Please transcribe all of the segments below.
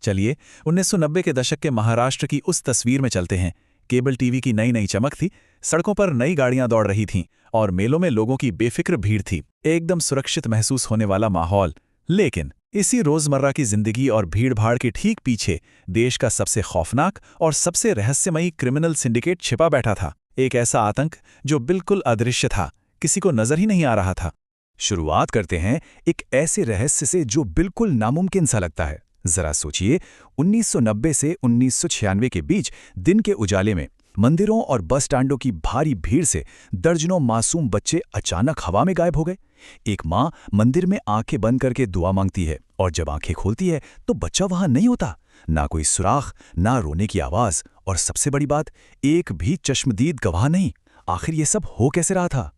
चलिए 1990 के दशक के महाराष्ट्र की उस तस्वीर में चलते हैं। केबल टीवी की नई नई चमक थी, सड़कों पर नई गाड़ियां दौड़ रही थीं और मेलों में लोगों की बेफिक्र भीड़ थी, एकदम सुरक्षित महसूस होने वाला माहौल। लेकिन इसी रोजमर्रा की जिंदगी और भीड़-भाड़ के ठीक पीछे देश का सबसे खौफनाक और सबसे रहस्यमयी क्रिमिनल सिंडिकेट छिपा बैठा था। एक ऐसा आतंक जो बिल्कुल अदृश्य था, किसी को नजर ही नहीं आ रहा था। शुरुआत करते हैं एक ऐसे रहस्य से जो बिल्कुल नामुमकिन सा लगता है। जरा सोचिए, 1990 से 1996 के बीच दिन के उजाले में मंदिरों और बस स्टैंडों की भारी भीड़ से दर्जनों मासूम बच्चे अचानक हवा में गायब हो गए। एक माँ मंदिर में आंखें बंद करके दुआ मांगती है और जब आंखें खोलती है तो बच्चा वहां नहीं होता। ना कोई सुराख, ना रोने की आवाज और सबसे बड़ी बात, एक भी चश्मदीद गवाह नहीं। आखिर ये सब हो कैसे रहा था?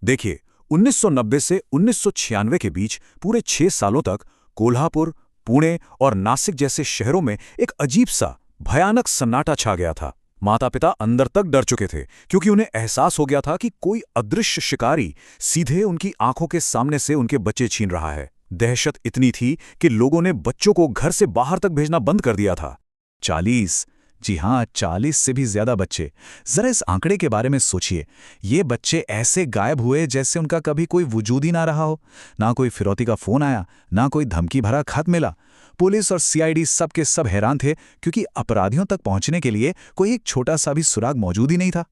देखिए, 1990 से 1996 के बीच पूरे 6 सालों तक कोल्हापुर, पुणे और नासिक जैसे शहरों में एक अजीब सा भयानक सन्नाटा छा गया था। माता पिता अंदर तक डर चुके थे क्योंकि उन्हें एहसास हो गया था कि कोई अदृश्य शिकारी सीधे उनकी आंखों के सामने से उनके बच्चे छीन रहा है। दहशत इतनी थी कि लोगों ने बच्चों को घर से बाहर तक भेजना बंद कर दिया था। 40, जी हाँ, 40 से भी ज्यादा बच्चे। जरा इस आंकड़े के बारे में सोचिए। ये बच्चे ऐसे गायब हुए जैसे उनका कभी कोई वजूद ही ना रहा हो। ना कोई फिरौती का फोन आया, ना कोई धमकी भरा खत मिला। पुलिस और सीआईडी सब के सब हैरान थे क्योंकि अपराधियों तक पहुंचने के लिए कोई एक छोटा सा भी सुराग मौजूद ही नहीं था।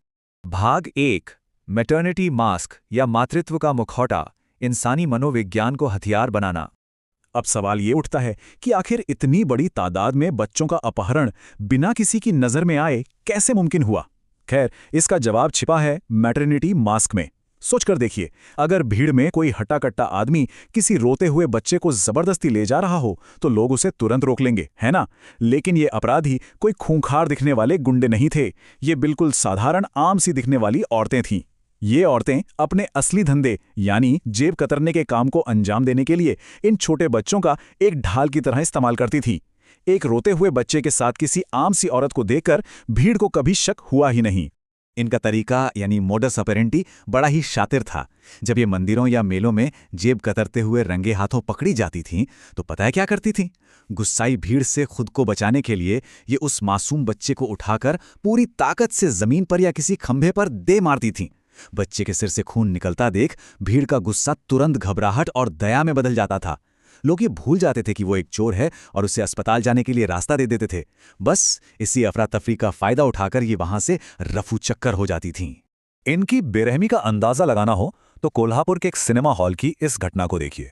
भाग 1, मैटरनिटी मास्क या मातृत्व का मुखौटा, इंसानी मनोविज्ञान को हथियार बनाना। अब सवाल ये उठता है कि आखिर इतनी बड़ी तादाद में बच्चों का अपहरण बिना किसी की नजर में आए कैसे मुमकिन हुआ? खैर, इसका जवाब छिपा है मैटरनिटी मास्क में। सोचकर देखिए, अगर भीड़ में कोई हट्टा-कट्टा आदमी किसी रोते हुए बच्चे को जबरदस्ती ले जा रहा हो तो लोग उसे तुरंत रोक लेंगे, है ना? लेकिन ये अपराधी कोई खूंखार दिखने वाले गुंडे नहीं थे। ये बिल्कुल साधारण आम सी दिखने वाली औरतें थीं। ये औरतें अपने असली धंधे यानी जेब कतरने के काम को अंजाम देने के लिए इन छोटे बच्चों का एक ढाल की तरह इस्तेमाल करती थीं। एक रोते हुए बच्चे के साथ किसी आम सी औरत को देखकर भीड़ को कभी शक हुआ ही नहीं। इनका तरीका यानी मोडस ऑपरेंडी बड़ा ही शातिर था। जब ये मंदिरों या मेलों में जेब कतरते हुए रंगे हाथों पकड़ी जाती थीं तो पता है क्या करती थीं? गुस्साई भीड़ से खुद को बचाने के लिए ये उस मासूम बच्चे को उठाकर पूरी ताकत से जमीन पर या किसी खंभे पर दे मारती थीं। बच्चे के सिर से खून निकलता देख भीड़ का गुस्सा तुरंत घबराहट और दया में बदल जाता था। लोग ये भूल जाते थे कि वो एक चोर है और उसे अस्पताल जाने के लिए रास्ता दे देते थे। बस इसी अफरा तफरी का फायदा उठाकर ये वहां से रफू चक्कर हो जाती थीं। इनकी बेरहमी का अंदाजा लगाना हो तो कोल्हापुर के एक सिनेमा हॉल की इस घटना को देखिए।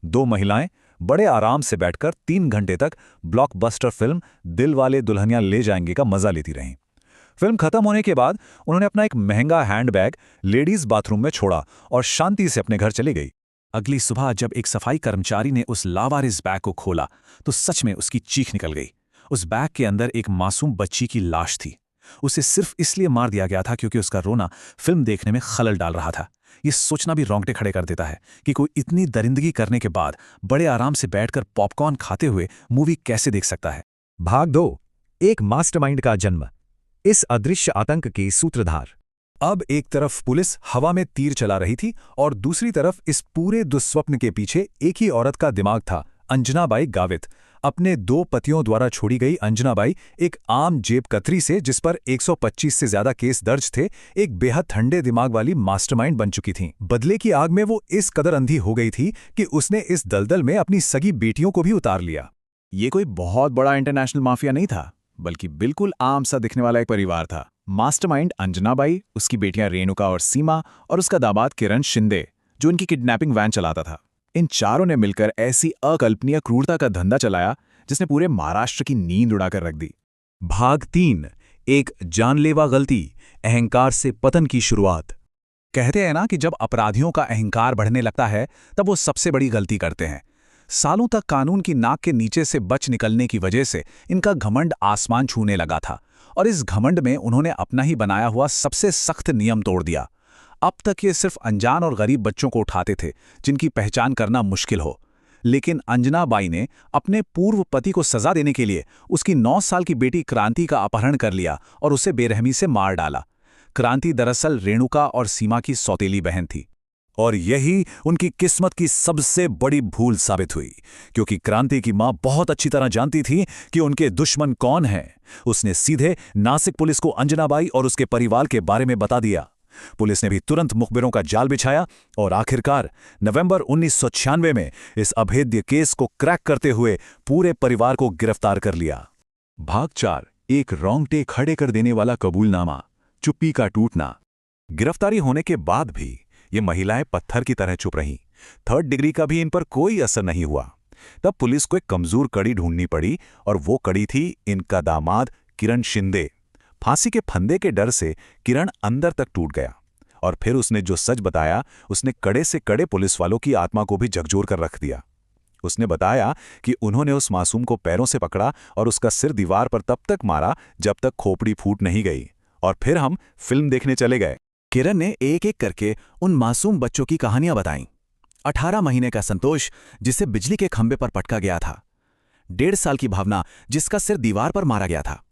2 महिलाएं बड़े आराम से बैठकर 3 घंटे तक ब्लॉकबस्टर फिल्म दिल वाले दुल्हनिया ले जाएंगे का मजा लेती रहीं। फिल्म खत्म होने के बाद उन्होंने अपना एक महंगा हैंडबैग लेडीज बाथरूम में छोड़ा और शांति से अपने घर चली गई। अगली सुबह जब एक सफाई कर्मचारी ने उस लावारिस बैग को खोला तो सच में उसकी चीख निकल गई। उस बैग के अंदर एक मासूम बच्ची की लाश थी। उसे सिर्फ इसलिए मार दिया गया था क्योंकि उसका रोना फिल्म देखने में खलल डाल रहा था। ये सोचना भी रोंगटे खड़े कर देता है कि कोई इतनी दरिंदगी करने के बाद बड़े आराम से बैठकर पॉपकॉर्न खाते हुए मूवी कैसे देख सकता है। भाग 2, एक मास्टरमाइंड का जन्म, इस अदृश्य आतंक के सूत्रधार। अब एक तरफ पुलिस हवा में तीर चला रही थी और दूसरी तरफ इस पूरे दुस्वप्न के पीछे एक ही औरत का दिमाग था, अंजनाबाई गावित। अपने 2 पतियों द्वारा छोड़ी गई अंजनाबाई एक आम जेब कतरी से, जिस पर 125 से ज्यादा केस दर्ज थे, एक बेहद ठंडे दिमाग वाली मास्टरमाइंड बन चुकी थीं। बदले की आग में वो इस कदर अंधी हो गई थी कि उसने इस दलदल में अपनी सगी बेटियों को भी उतार लिया। ये कोई बहुत बड़ा इंटरनेशनल माफिया नहीं था, बल्कि बिल्कुल आम सा दिखने वाला एक परिवार था। मास्टरमाइंड अंजनाबाई, उसकी बेटियां रेणुका और सीमा और उसका दामाद किरण शिंदे, जो उनकी किडनैपिंग वैन चलाता था। इन चारों ने मिलकर ऐसी अकल्पनीय क्रूरता का धंधा चलाया जिसने पूरे महाराष्ट्र की नींद उड़ाकर रख दी। भाग 3, एक जानलेवा गलती, अहंकार से पतन की शुरुआत। कहते हैं ना कि जब अपराधियों का अहंकार बढ़ने लगता है तब वो सबसे बड़ी गलती करते हैं। सालों तक कानून की नाक के नीचे से बच निकलने की वजह से इनका घमंड आसमान छूने लगा था और इस घमंड में उन्होंने अपना ही बनाया हुआ सबसे सख्त नियम तोड़ दिया। अब तक ये सिर्फ अनजान और गरीब बच्चों को उठाते थे जिनकी पहचान करना मुश्किल हो। लेकिन अंजनाबाई ने अपने पूर्व पति को सजा देने के लिए उसकी 9 साल की बेटी क्रांति का अपहरण कर लिया और उसे बेरहमी से मार डाला। क्रांति दरअसल रेणुका और सीमा की सौतेली बहन थी। और यही उनकी किस्मत की सबसे बड़ी भूल साबित हुई, क्योंकि क्रांति की मां बहुत अच्छी तरह जानती थी कि उनके दुश्मन कौन हैं। उसने सीधे नासिक पुलिस को अंजनाबाई और उसके परिवार के बारे में बता दिया। पुलिस ने भी तुरंत मुखबिरों का जाल बिछाया और आखिरकार नवंबर 1996 में इस अभेद्य केस को क्रैक करते हुए पूरे परिवार को गिरफ्तार कर लिया। भाग 4, एक रोंगटे खड़े कर देने वाला कबूलनामा, चुप्पी का टूटना। गिरफ्तारी होने के बाद भी ये महिलाएं पत्थर की तरह चुप रहीं। 3rd डिग्री का भी इन पर कोई असर नहीं हुआ। तब पुलिस को एक कमजोर कड़ी ढूंढनी पड़ी और वो कड़ी थी इनका दामाद किरण शिंदे। फांसी के फंदे के डर से किरण अंदर तक टूट गया और फिर उसने जो सच बताया उसने कड़े से कड़े पुलिस वालों की आत्मा को भी झकझोर कर रख दिया। उसने बताया कि उन्होंने उस मासूम को पैरों से पकड़ा और उसका सिर दीवार पर तब तक मारा जब तक खोपड़ी फूट नहीं गई, और फिर हम फिल्म देखने चले गए। किरण ने एक एक करके उन मासूम बच्चों की कहानियां बताईं। 18 महीने का संतोष जिसे बिजली के खंभे पर पटका गया था, 1.5 साल की भावना जिसका सिर दीवार पर मारा गया था,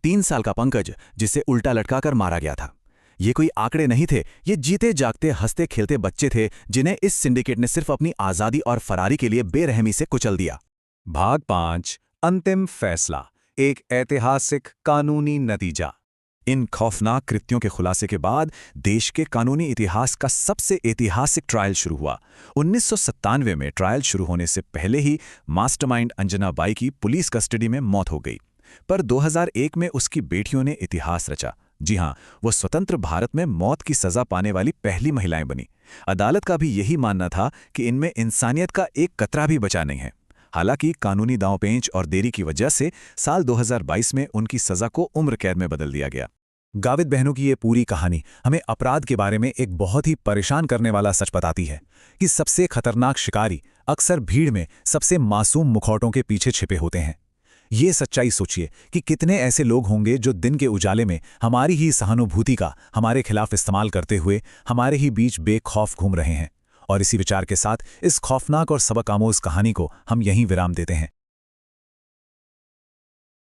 3 साल का पंकज जिसे उल्टा लटकाकर मारा गया था। ये कोई आंकड़े नहीं थे, ये जीते जागते हंसते खेलते बच्चे थे जिन्हें इस सिंडिकेट ने सिर्फ अपनी आजादी और फरारी के लिए बेरहमी से कुचल दिया। भाग 5, अंतिम फैसला, एक ऐतिहासिक कानूनी नतीजा। इन खौफनाक कृत्यों के खुलासे के बाद देश के कानूनी इतिहास का सबसे ऐतिहासिक ट्रायल शुरू हुआ। 1997 में ट्रायल शुरू होने से पहले ही मास्टरमाइंड अंजना बाई की पुलिस कस्टडी में मौत हो गई, पर 2001 में उसकी बेटियों ने इतिहास रचा। जी हां, वो स्वतंत्र भारत में मौत की सजा पाने वाली पहली महिलाएं बनी। अदालत का भी यही मानना था कि इनमें इंसानियत का एक कतरा भी बचा नहीं है। हालांकि कानूनी दांवपेंच और देरी की वजह से साल 2022 में उनकी सजा को उम्र कैद में बदल दिया गया। गावित बहनों की ये पूरी कहानी हमें अपराध के बारे में एक बहुत ही परेशान करने वाला सच बताती है कि सबसे खतरनाक शिकारी अक्सर भीड़ में सबसे मासूम मुखौटों के पीछे छिपे होते हैं। ये सच्चाई सोचिए कि कितने ऐसे लोग होंगे जो दिन के उजाले में हमारी ही सहानुभूति का हमारे खिलाफ इस्तेमाल करते हुए हमारे ही बीच बेखौफ घूम रहे हैं। और इसी विचार के साथ इस खौफनाक और सबक आमोज कहानी को हम यहीं विराम देते हैं।